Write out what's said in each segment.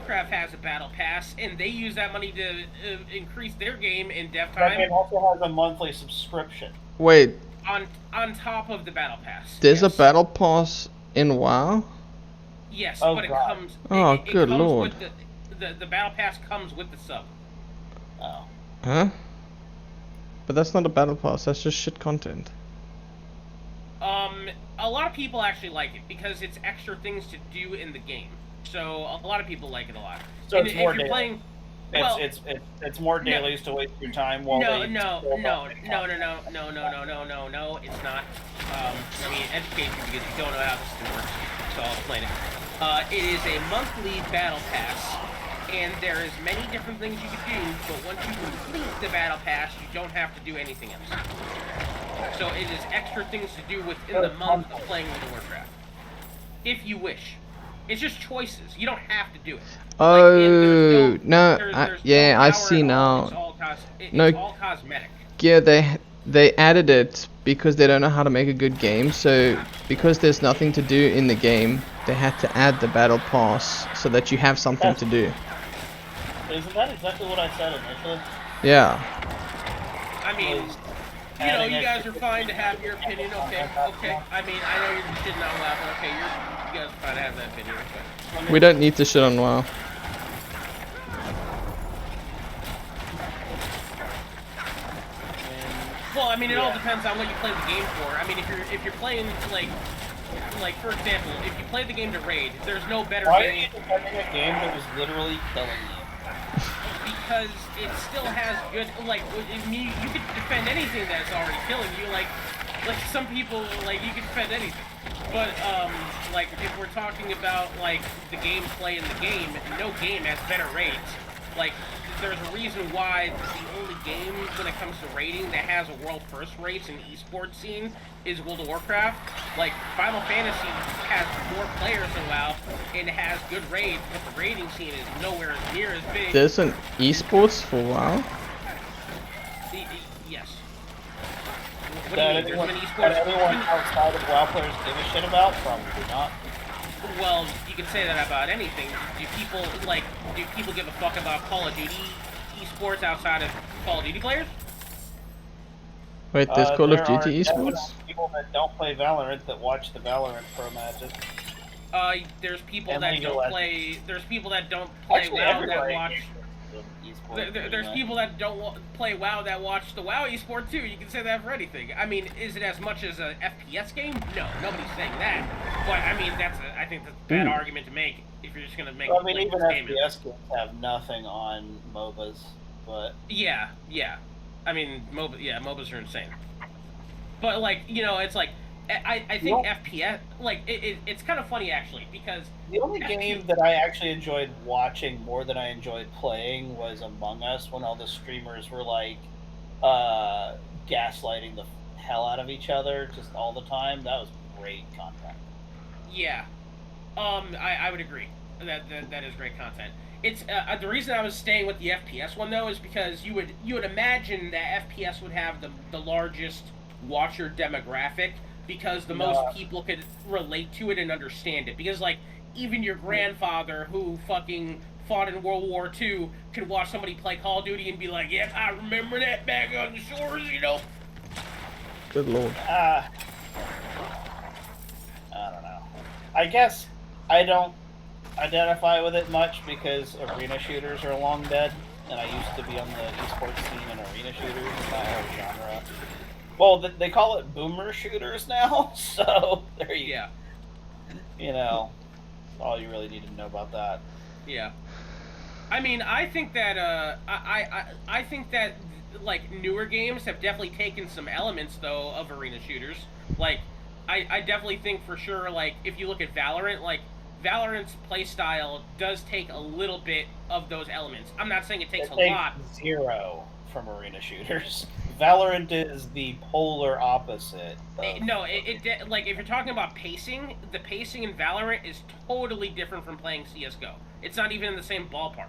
Warcraft has a battle pass, and they use that money to increase their game in dev That time. game also has a monthly subscription. Wait, On top of the battle pass. there's yes. a battle pass in WoW? Yes, Oh, but it God. comes. Oh, it good comes lord. With the battle pass comes with the sub. Oh. Huh? But that's not a battle pass, that's just shit content. A lot of people actually like it because it's extra things to do in the game. So a lot of people like it a lot. So and it's more if you're daily. playing, well, It's more dailies to waste your time while no, they it's not. Let me educate you because you don't know how this system works. So I'll explain it. It is a monthly battle pass, and there is many different things you can do. But once you complete the battle pass, you don't have to do anything else. So it is extra things to do within the month of playing World of Warcraft, if you wish. It's just choices. You don't have to do it. Oh, Like, no, there's yeah, no I power see at all. now. It's all cosmetic. Yeah, they added it because they don't know how to make a good game, so because there's nothing to do in the game, they had to add the battle pass so that you have something to do. Isn't that exactly what I said initially? Yeah. I mean, you guys are fine to have your opinion, okay? I mean, I know you're shitting on WoW, but okay, you guys are fine to have that opinion, okay? We don't need to shit on WoW. Well, I mean, it all depends on what you play the game for. I mean, if you're playing like for example, if you play the game to raid, there's no better Why are game. you defending a game that was literally killing you? Because it still has good, like, you could defend anything that's already killing you, like some people, like, you can defend anything. But, like, if we're talking about, like, the gameplay in the game, no game has better raids. Like, there's a reason why the only game when it comes to raiding that has a world first rates in the esports scene is World of Warcraft. Like, Final Fantasy has more players than WoW and has good raids, but the raiding scene is nowhere near as big. There's an esports for WoW? Yes. What do you mean? There's an esports? That anyone outside of WoW players give a shit about? Probably not. Well, you can say that about anything. Do people give a fuck about Call of Duty esports outside of Call of Duty players? Wait, there's Call of There Duty are esports? people that don't play Valorant that watch the Valorant pro matches. There's people And that League of don't Legends. play. There's people that don't play Actually, WoW that everybody watch. esports There's anyway. people that don't play WoW that watch the WoW esport too. You can say that for anything. I mean, is it as much as a FPS game? No, nobody's saying that. But I mean, I think that's a bad argument to make if you're just gonna make. Well, I mean, like, even this game. FPS games have nothing on MOBAs, but Yeah. I mean, MOBAs are insane. But like, it's like, I think FPS, like, it's kind of funny actually because the only game that I actually enjoyed watching more than I enjoyed playing was Among Us, when all the streamers were like gaslighting the hell out of each other just all the time. That was great content. Yeah, I would agree. That is great content. It's the reason I was staying with the FPS one though is because you would imagine that FPS would have the largest watcher demographic because the most people could relate to it and understand it. Because like even your grandfather who fucking fought in World War II could watch somebody play Call of Duty and be like, yeah, I remember that back on the shores, Good lord. I don't know. I guess I don't identify with it much because arena shooters are long dead, and I used to be on the esports scene in arena shooters, and that whole genre. Well, they call it boomer shooters now, so there you go. You know, all you really need to know about that. Yeah. I mean, I think that I think that like newer games have definitely taken some elements though of arena shooters. Like I definitely think for sure, like if you look at Valorant, like Valorant's playstyle does take a little bit of those elements. I'm not saying it takes a lot. Zero from arena shooters. Valorant is the polar opposite. No, like if you're talking about pacing, the pacing in Valorant is totally different from playing CS:GO. It's not even in the same ballpark.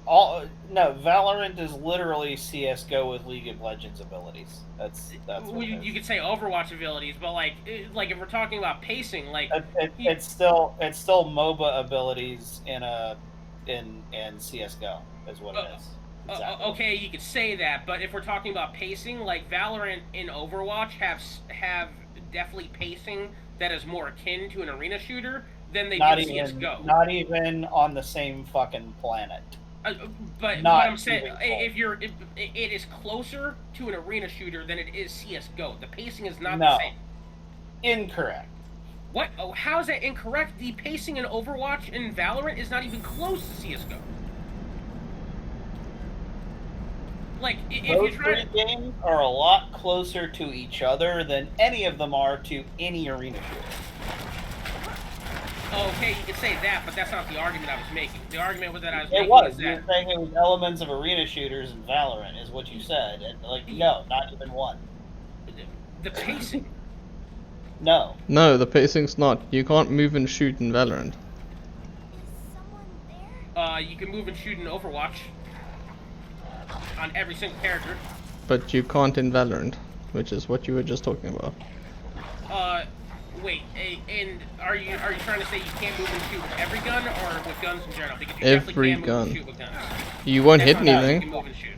No, Valorant is literally CS:GO with League of Legends abilities. That's Well, what it is. you could say Overwatch abilities, but like if we're talking about pacing, like It's still MOBA abilities in CS:GO is what it is. Exactly. okay, you could say that, but if we're talking about pacing, like Valorant and Overwatch have definitely pacing that is more akin to an arena shooter than they do CS:GO. Not even on the same fucking planet. But what I'm saying, if it is closer to an arena shooter than it is CS:GO. The pacing is not the same. Incorrect. What? Oh, how is that incorrect? The pacing in Overwatch and Valorant is not even close to CS:GO. Like, if those you try three games are a lot closer to each other than any of them are to any arena shooter. Okay, you could say that, but that's not the argument I was making. The argument that I was making is that... You were saying it was elements of arena shooters in Valorant, is what you said. And, like, no, not even one. The pacing. No. No, the pacing's not. You can't move and shoot in Valorant. Is someone there? You can move and shoot in Overwatch. On every single character. But you can't in Valorant, which is what you were just talking about. Wait, and are you trying to say you can't move and shoot with every gun, or with guns in general? Because you every definitely can gun. move and shoot with guns. You won't hit You anything. can move and shoot.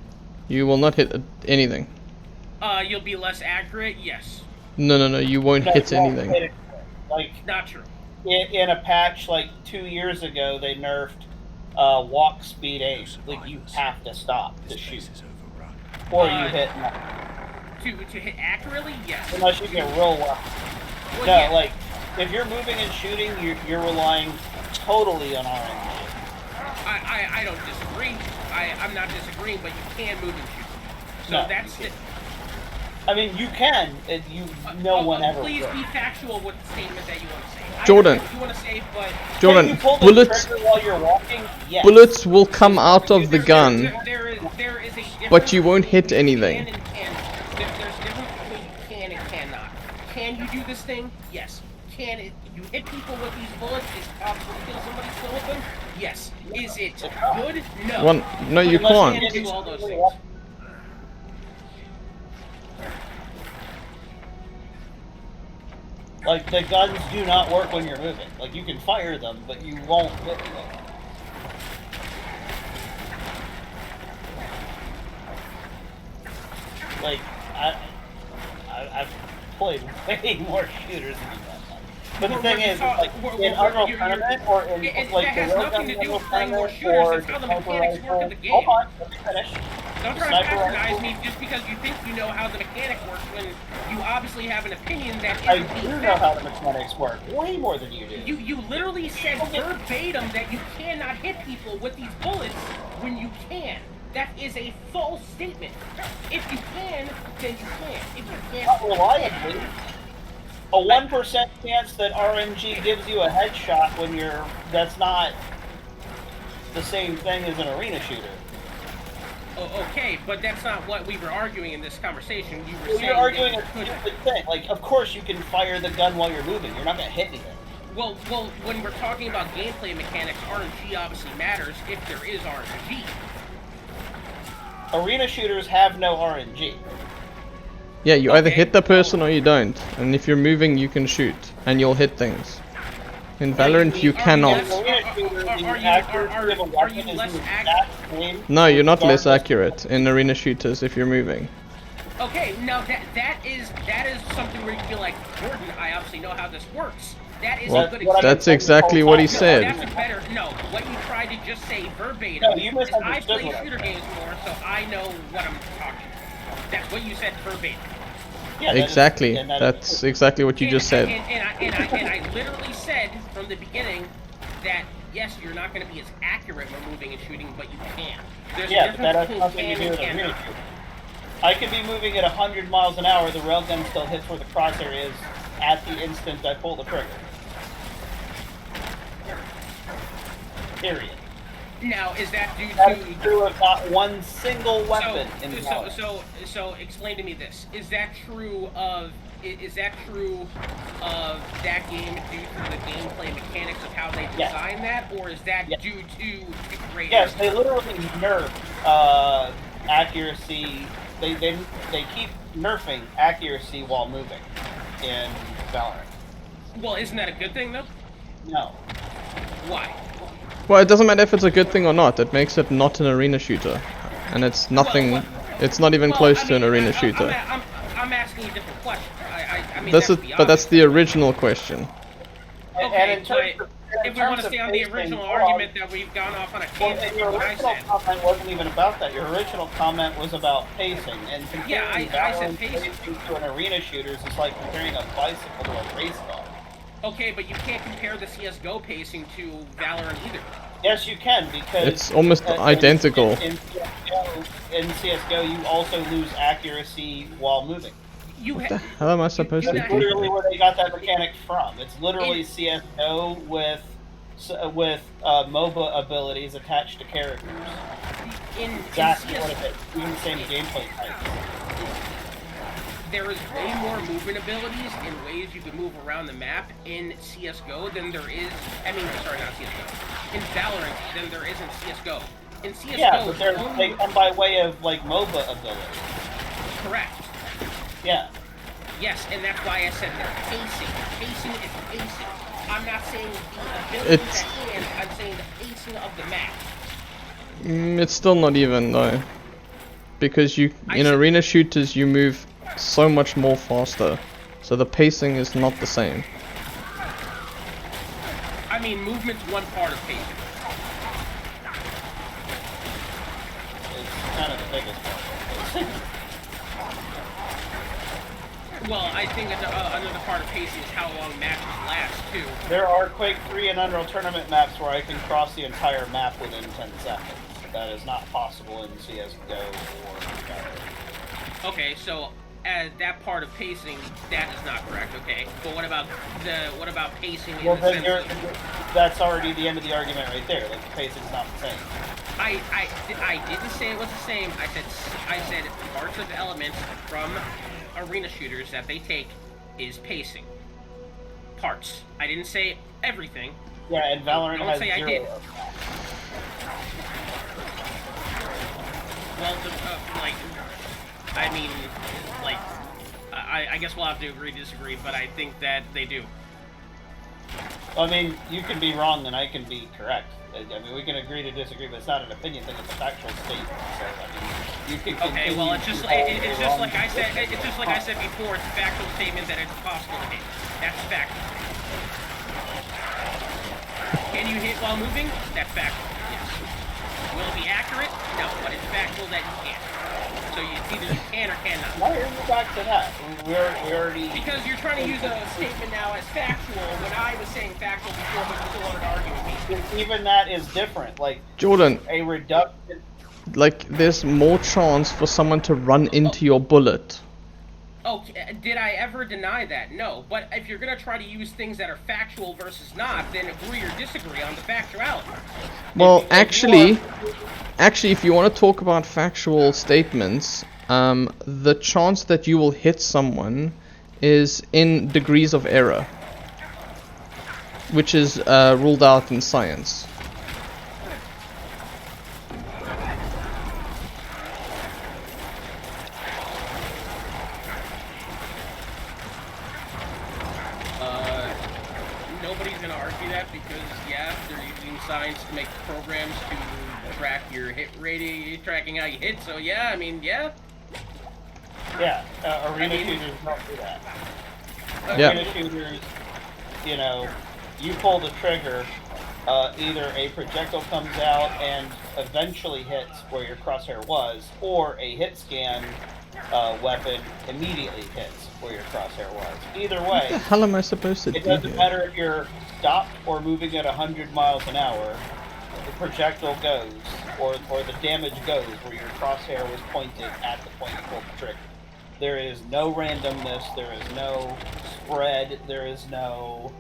You will not hit anything. You'll be less accurate, yes. No, you won't hit anything. Hit it. Like, Not true. in a patch like 2 years ago, they nerfed walk speed aim. Like, you have to stop to shoot. Or you hit nothing. To hit accurately, yes. Unless you get real lucky. Well, No, yeah. like, if you're moving and shooting, you're relying totally on RNG. I don't disagree. I'm not disagreeing, but you can move and shoot. So No, that's it. I mean, you can. No one ever Please will. be factual with the statement that you want to say. Jordan. I know what you want to say, but... Jordan, Can you pull the bullets trigger while you're walking? Yes. bullets will come out of the gun, There is a difference but you won't hit between anything. Can and can. There's a difference between can and cannot. Can you do this thing? Yes. Can it? You hit people with these bullets? Is it possible to kill somebody still with them? Yes. Is it good? No. No, you Unless can't. You can't do all those things. Like, the guns do not work when you're moving. Like, you can fire them, but you won't hit them. Like, I've played way more shooters than you have. But the thing is, like, in Unreal Tournament or in, like, the Railgun Unreal Tournament or the Sniper Rifle... Hold on, let me finish. Don't try to patronize me just because you think you know how the mechanic works when you obviously have an opinion that I isn't do being know how factual. the mechanics work, way more than you do. You literally said verbatim that you cannot hit people with these bullets when you can. That is a false statement. If you can, then you can. If you can't, Not reliably. A 1% chance that RNG gives you a headshot when you're... That's not the same thing as an arena shooter. Oh, okay, but that's not what we were arguing in this conversation. You were Well, saying you're arguing a that you stupid thing. Like, of course you can fire the gun while you're moving. You're not going to hit anything. Well, when we're talking about gameplay mechanics, RNG obviously matters if there is RNG. Arena shooters have no RNG. Yeah, you either hit the person or you don't. And if you're moving, you can shoot. And you'll hit things. In Valorant, you cannot. Are you less accurate? No, you're not less accurate in arena shooters if you're moving. Okay, now that is something where you feel like, Jordan, I obviously know how this works. That is Well, a good example. that's exactly what he said. That's a better, no, what you tried to just say verbatim. No, you is I misunderstood play what I shooter games more, so I know what I'm talking about. That's what you said verbatim. Yeah, Exactly. That's exactly what you just said. And I literally said from the beginning that yes, you're not going to be as accurate when moving and shooting, but you can. There's a Yeah, but that difference has between nothing to can do and with arena cannot. shooting. I could be moving at 100 miles an hour, the railgun still hits where the crosshair is at the instant I pull the trigger. Period. Now, is that due That is to... true of not one single weapon in Valorant. So explain to me this. Is that true of is that true of that game due to the gameplay mechanics of how they design that, or is that due to great? Yes, they literally nerf accuracy. They keep nerfing accuracy while moving in Valorant. Well, isn't that a good thing though? No. Why? Well, it doesn't matter if it's a good thing or not. It makes it not an arena shooter, and it's nothing. It's not even close to an arena shooter. I'm asking a different question. I mean, that's the original question. Okay, but if we want to stay on the original argument that we've gone off on a tangent, your original comment wasn't even about that. Your original comment was about pacing, and comparing Valorant pacing to an arena shooters is like comparing a bicycle to a race car. Okay, but you can't compare the CS:GO pacing to Valorant either. Yes, you can, because it's almost identical. In CS:GO, you also lose accuracy while moving. What the hell am I supposed to do? That's literally where they got that mechanic from. It's literally CS:GO with MOBA abilities attached to characters. Exactly what it is. Even the same gameplay types. There is way more movement abilities and ways you can move around the map in CS:GO than there is. Sorry, not CS:GO. In Valorant, than there is in CS:GO. In CS:GO, yeah, but they come by way of like MOBA abilities. Correct. Yeah. Yes, and that's why I said they're pacing. Pacing is pacing. I'm not saying the abilities at hand. I'm saying the pacing of the map. It's still not even though, because in arena shooters you move so much more faster, so the pacing is not the same. I mean, movement's one part of pacing. It's kind of the biggest part. Well, I think another part of pacing is how long matches last, too. There are Quake 3 and Unreal Tournament maps where I can cross the entire map within 10 seconds. That is not possible in CS:GO or Valorant. Okay, so that part of pacing, that is not correct, okay? But what about pacing in the sense of... That's already the end of the argument right there. Like, the pacing's not the same. I didn't say it was the same. I said parts of elements from arena shooters that they take is pacing. Parts. I didn't say everything. Yeah, and Valorant Don't has say zero. I did. Well, I guess we'll have to agree to disagree, but I think that they do. I mean, you can be wrong and I can be correct. I mean, we can agree to disagree, but it's not an opinion thing; it's a factual statement. So, I mean, you can. Okay, well, it's just like I said. It's just like I said before. It's a factual statement that it's possible to hit. That's factual. Can you hit while moving? That's factual. Yes. Will it be accurate? No, but it's factual that you can. So it's either you can or cannot. Why are we back to that? We already... Because you're trying to use a statement now as factual when I was saying factual before, but you still wanted to argue with me. Even that is different. Like, Jordan, a reduction... Like, there's more chance for someone to run into your bullet. Okay, did I ever deny that? No. But if you're going to try to use things that are factual versus not, then agree or disagree on the factuality. Well, actually, if you want to talk about factual statements, the chance that you will hit someone is in degrees of error, which is ruled out in science. Nobody's going to argue that because, yeah, they're using science to make programs to track your hit rating, tracking how you hit, so yeah, I mean, yeah. Yeah, arena shooters don't do that. Yeah. Arena shooters, you know, you pull the trigger, either a projectile comes out and eventually hits where your crosshair was, or a hit scan weapon immediately hits where your crosshair was. Either way, What the hell am I supposed to do it doesn't here? matter if you're stopped or moving at 100 miles an hour, the projectile goes, or the damage goes where your crosshair was pointed at the point you pulled the trigger. There is no randomness, there is no spread, there is no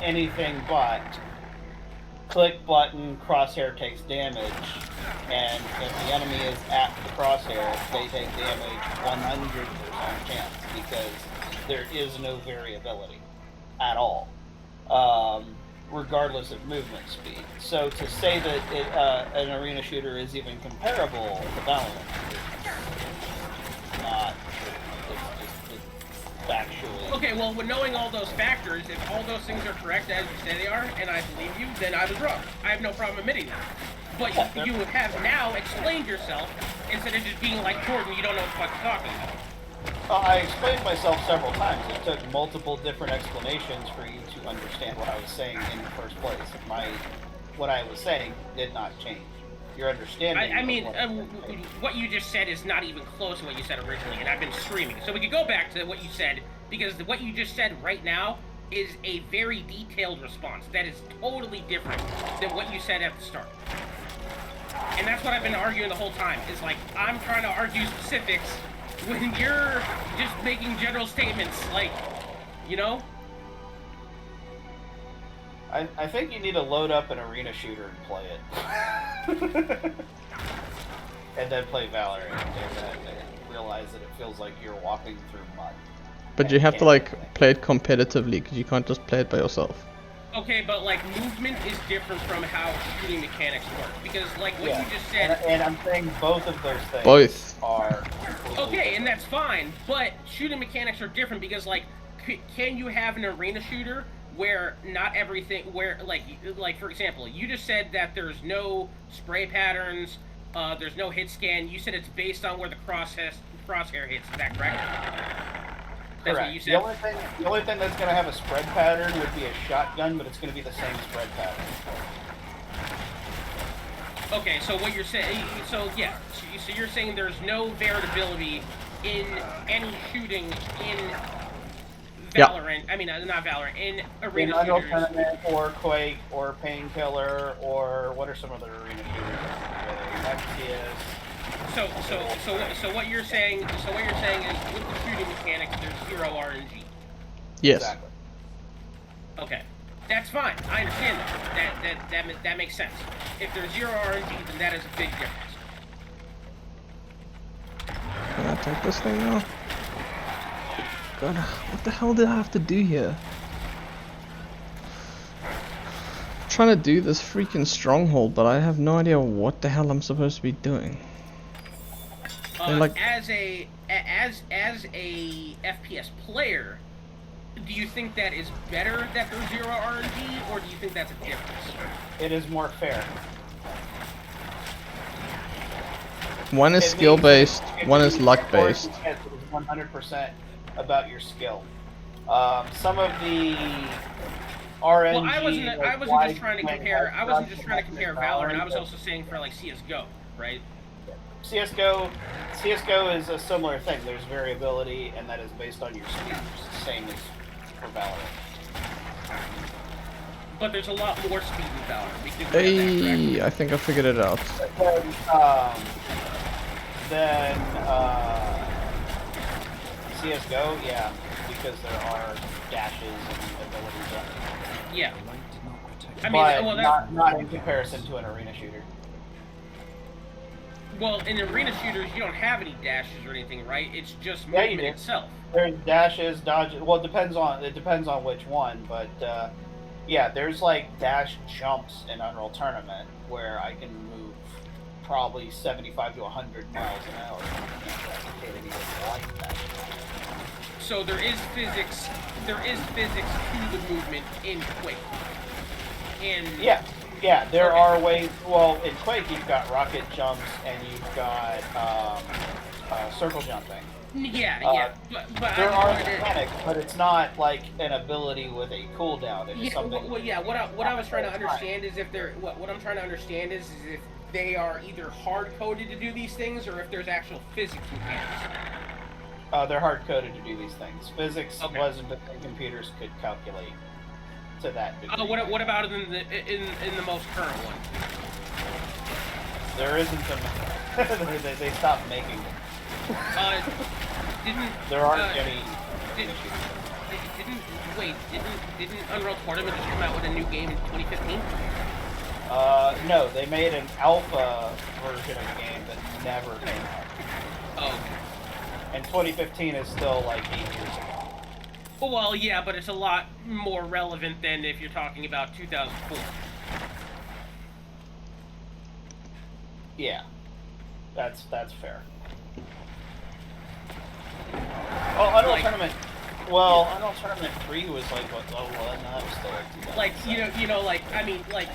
anything but click button, crosshair takes damage, and if the enemy is at the crosshair, they take damage 100%. own chance because there is no variability at all, regardless of movement speed. So to say that an arena shooter is even comparable to Valorant is not true. It's factually. Okay, well, with knowing all those factors, if all those things are correct as you say they are, and I believe you, then I was wrong. I have no problem admitting that. But you have now explained yourself instead of just being like Jordan, you don't know what the fuck you're talking about. I explained myself several times. It took multiple different explanations for you to understand what I was saying in the first place. What I was saying did not change. Your understanding. I mean, what you just said is not even close to what you said originally, and I've been screaming. So we could go back to what you said, because what you just said right now is a very detailed response. That is totally different than what you said at the start. And that's what I've been arguing the whole time. Is like, I'm trying to argue specifics when you're just making general statements, like, you know? I think you need to load up an arena shooter and play it. And then play Valorant and realize that it feels like you're walking through mud. But you have to like play it competitively because you can't just play it by yourself. Okay, but like movement is different from how shooting mechanics work, because like what you just said. And I'm saying both of those things are okay, and that's fine. But shooting mechanics are different because like, can you have an arena shooter where not everything, where like for example, you just said that there's no spray patterns, there's no hit scan. You said it's based on where the crosshair hits. Is that correct? That's correct. What you said? The only thing that's going to have a spread pattern would be a shotgun, but it's going to be the same spread pattern. Okay, so what you're saying, so yeah, so you're saying there's no variability in any shooting in Valorant. Yep. I mean, not Valorant, in arena shooters. Unreal Tournament, or Quake, or Painkiller, or what are some other arena shooters? MCS. So what you're saying is with the shooting mechanics, there's zero RNG. Yes. Exactly. Okay, that's fine. I understand that. That makes sense. If there's zero RNG, then that is a big difference. Can I take this thing now? God, what the hell did I have to do here? I'm trying to do this freaking stronghold, but I have no idea what the hell I'm supposed to be doing. As a FPS player, do you think that is better that there's zero RNG, or do you think that's a difference? It is more fair. One is skill based, one is luck based. It's 100% about your skill. Some of the RNG. Well, I wasn't just trying to compare. I wasn't just trying to compare Valorant. I was also saying for like CS:GO, right? CS:GO is a similar thing. There's variability, and that is based on your speed. Same as for Valorant. But there's a lot more speed in Valorant. Hey, I think I figured it out. Then CS:GO, yeah, because there are dashes and abilities. Yeah. I mean, but not in comparison to an arena shooter. Well, in arena shooters, you don't have any dashes or anything, right? It's just movement itself. There's dashes, dodges. Well, it depends on which one, but yeah, there's like dash jumps in Unreal Tournament where I can move probably 75 to 100 miles an hour. So there is physics. There is physics to the movement in Quake. Yeah, there are ways. Well, in Quake, you've got rocket jumps and you've got circle jumping. Yeah. But there are mechanics, but it's not like an ability with a cooldown. It's something. Well, yeah. What I was trying to understand is if they're what I'm trying to understand is if they are either hard coded to do these things or if there's actual physics mechanics. They're hard coded to do these things. Physics wasn't that computers could calculate to that degree. What about in the most current one? There isn't a. they stopped making them. There aren't any. Didn't Unreal Tournament just come out with a new game in 2015? No, they made an alpha version of the game that never came out. Oh. And 2015 is still like 8 years ago. Well, yeah, but it's a lot more relevant than if you're talking about 2004. Yeah, that's fair. Oh, Unreal Tournament. Well, Unreal Tournament 3 was like what? Oh, well, no, that was still like 2000. Like, like, I mean, like,